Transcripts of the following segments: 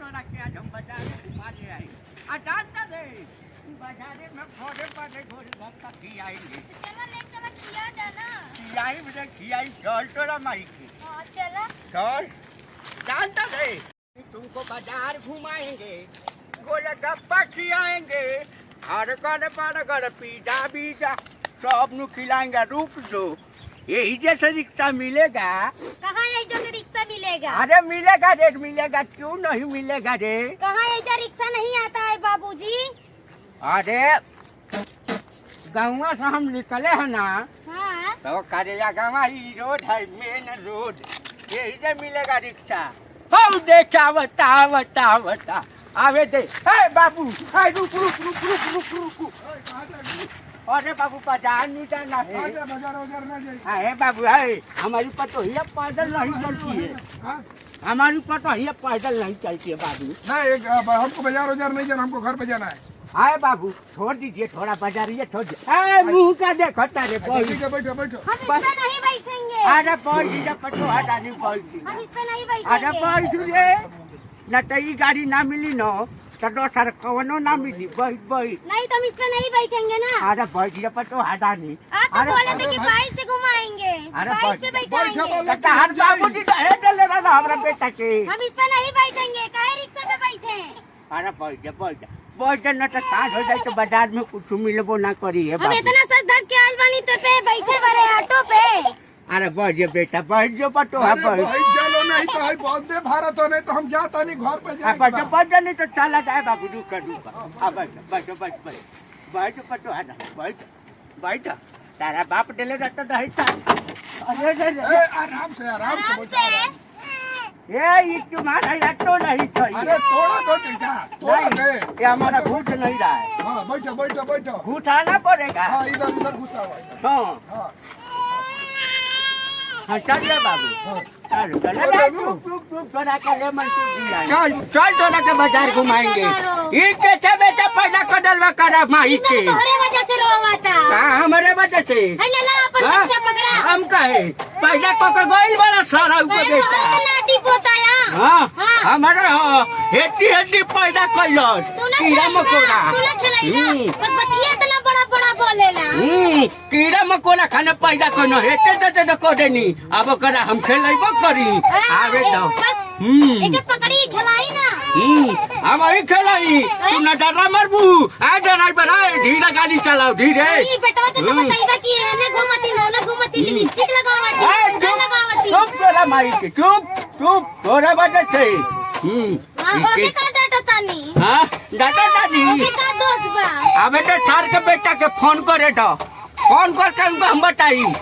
तोरा के आज हम बाजार घुमा ले आए जानता दे बाजारे में घोड़े पर घोड़े भक्का खियाएंगे चलो ले चलो खिया देना खियाई मुझे खियाई चल तोरा माई की चलो चल जानता दे तुमको बाजार घुमाएंगे गोलगप्पा खिलाएंगे हर पिज्जा बीजा सब नु खिलाएंगे रुक जो यही जैसे रिक्शा मिलेगा। कहाँ ऐसा रिक्शा मिलेगा? अरे मिलेगा रे मिलेगा, क्यों नहीं मिलेगा रे? कहाँ ऐसा रिक्शा नहीं आता है बाबूजी? अरे गाँव से हम निकले है ना, हाँ? तो करेला गाँव ही रोड है मेन रोड, यही से मिलेगा रिक्शा। हो देखा बता बता बता आवे दे। बाबू रुक रुक रुक रुक रुक रुक। अरे बाबू बाजार नहीं जाना है। बाजार ना जाए। है बाबू है, हमारी पतोहिया पैदल नहीं चलती है। हमारी पतोहिया पैदल नहीं चलती है बाबू। नहीं हमको बाजार नहीं जाना, हमको घर पे जाना है। हाय बाबू छोड़ दीजिए, थोड़ा बाजारिए छोड़ दीजिए। मुँह का देखो तारे बैठो बैठो। हम इस पे नहीं बैठेंगे। अरे बैठ दीजिए पटो हटा नहीं बैठ। हम इस पे नहीं बैठेंगे। अरे बैठ रे न तो ये गाड़ी ना मिली न तो दोसर कवनो ना मिली। बैठ बैठ। नहीं तो हम इस पे नहीं बैठेंगे ना। अरे बैठ दीजिए पटो हटा नहीं। आप तो बोले थे कि बाइक से घुमाएंगे, बाइक पे बैठाएंगे। हर बाबू जी दहेज दे ले रहा हमारा बेटा के। हम इस पे नहीं बैठेंगे, काहे रिक्शा पे बैठे? अरे बैठ जा बैठ जा न तो सांझ हो जाए तो बाजार में कुछ मिलबो ना करी है हम बाबू। इतना सच धक के आज बानी तो पे बैठे बड़े ऑटो पे। अरे बैठ जा बेटा बैठ जो पटो है बैठ। चलो नहीं तो है वंदे भारत हो, नहीं तो हम जाता नहीं घर पे बैठ बैठ जा नहीं तो चला जाए बाबू। रुक बैठ बैठ बैठ बैठ बैठ पटो है ना बैठ बैठ। तारा बाप डेले रहता नहीं था। अरे आराम से ये तुम्हारा ऑटो नहीं था। अरे तोड़ा ये हमारा घूट नहीं रहा है। हाँ बैठो। घूट आना पड़ेगा। हाँ इधर घुसा हुआ। हाँ हाँ चल जा बाबू। चल तोरा के बाजार घुमाएंगे। बेटा बेटा पैदा कदलवा करा माही के वजह से रोवाता। हमारे वजह से हम कहे पैदा कोकर गोइल वाला सारा ऊपर बेटा नाती पोताया। हाँ हमारे हेटी हेटी पैदा कैलस कीड़ा मकोड़ा। कीड़ा मकोड़ा खाना पैदा करना हेते तो कर देनी। अब करा हम खेलेबो करी आवे तो पकड़ी खिलाई ना। हमारी खिलाई तू न डरा मरबू। आ ड्राइवर है धीरे गाड़ी चलाओ धीरे। बेटा से तो बताइबा कि एने घुमती लिपस्टिक लगावती। चुप तोरा माई के चुप तोरा वजह से। ओके का डाटा तानी। हाँ डाटा दादी ओके का दोस्त बा। अबे तो सर के बेटा के फोन करे तो फोन करके उनको हम बताई। सब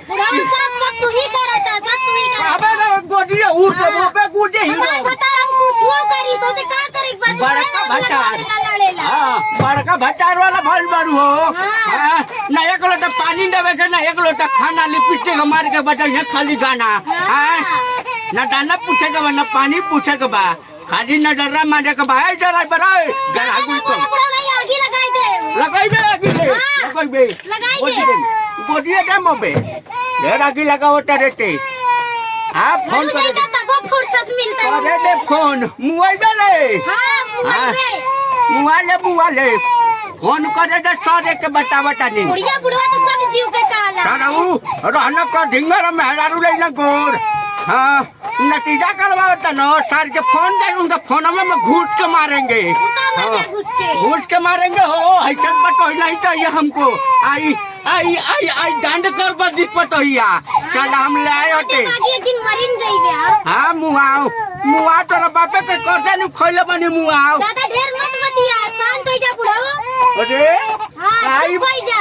तू ही करता, सब तू ही करता। अबे गोदी उठ पे कूदे ही बता रहा हूं कुछ हो करी तो से का करे। बड़का भटार। हाँ बड़का भटार वाला भल बारू हो। ना एक लोटा पानी देवे के ना एक लोटा खाना लिपस्टिक मार के बचा खाली गाना। ना दाना पूछे के बा ना पानी पूछे के बा, खाली न डरा मारे के बा। ड्राइवर जरा लगाइबे गोदिए दम बे ढेर आगी लगाओ टरेटे। हाँ फोन करे फुर्सत मिलता है। अरे दे फोन मोबाइल रे। मुआले फोन करे दे सारे के बता नहीं। बुढ़िया बुढ़वा तो सब जीव के काला। साराऊ रहना का ढिंगर में हरारू लेना गोर। हाँ नतीजा करवाता ना सर के फोन दे उनका फोन में घूस के मारेंगे। घूस के मारेंगे हो ऐसा पटोहिया ही चाहिए हमको। आई आई आई आई डांड कर बदी पटोहिया। चल हम ले आए होते एक दिन मरीन जाइबे। हाँ मुआ तोरा बापे के करते नु खोले बनी मुआओ। ज्यादा ढेर मत बतिया, शांत हो जा बुढ़ाओ। अरे हां चुप हो जा।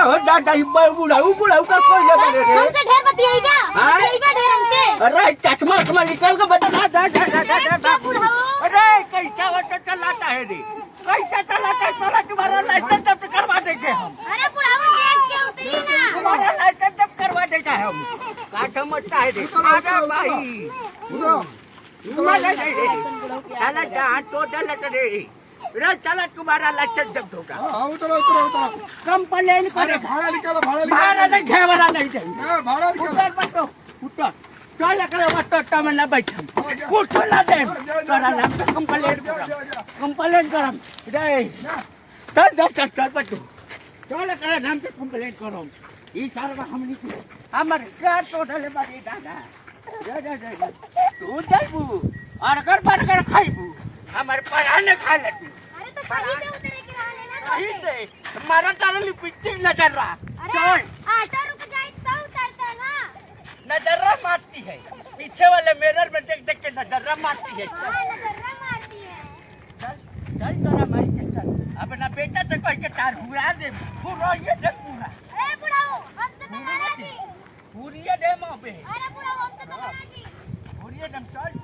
हो दादा बुढ़ाऊ का खोले बने रे। हमसे ढेर बतियाइबा ढेर हमसे। अरे चश्मा से निकल के बता बुढ़ाओ। अरे कैसा वक्त चलाता है रे, कैसा चलाता है तोरा तुम्हारा लाइसेंस जब्त करवा देंगे हम। अरे बुढ़ाओ देख के उतरी ना। तुम्हारा लाइसेंस जब्त करवा देगा हम। काटा मचता है रे। आजा भाई तुम्हारा चला जहाँ तो चलत रे चला तुम्हारा लाइसेंस जब्त होगा। उतरो कंप्लेन करे भाड़ा निकालो भाड़ा नहीं घेवरा नहीं चाहिए। भाड़ा निकालो उतर चल एकरा वास्ते में ना बैठम कुछ ना दे तोरा नाम पे कंप्लेंट करम रे चल बच्चो चल एकरा नाम पे कंप्लेंट करम ई सारा हमनी हमर का टोटल बाड़ी दादा जा तू जाइबू और अगर बर्गर खाइबू हमर पराने खा लेती अरे तो सही से उतरे के रहने ना सही से मारा तारा लिपस्टिक नजर रहा अरे ऑटो रुक जाए तो उतरते ना नजर मारती है पीछे वाले मिरर में देख देख के नजर मारती है हाँ नजर मारती है चल तोरा मारी के चल अपना बेटा से कह के तार हुआ दे पूरा ये देख पूरा ए बुढ़ाओ हमसे तो लड़ाई पूरी दे मां पे अरे बुढ़ाओ हमसे तो लड़ाई पूरी दम चल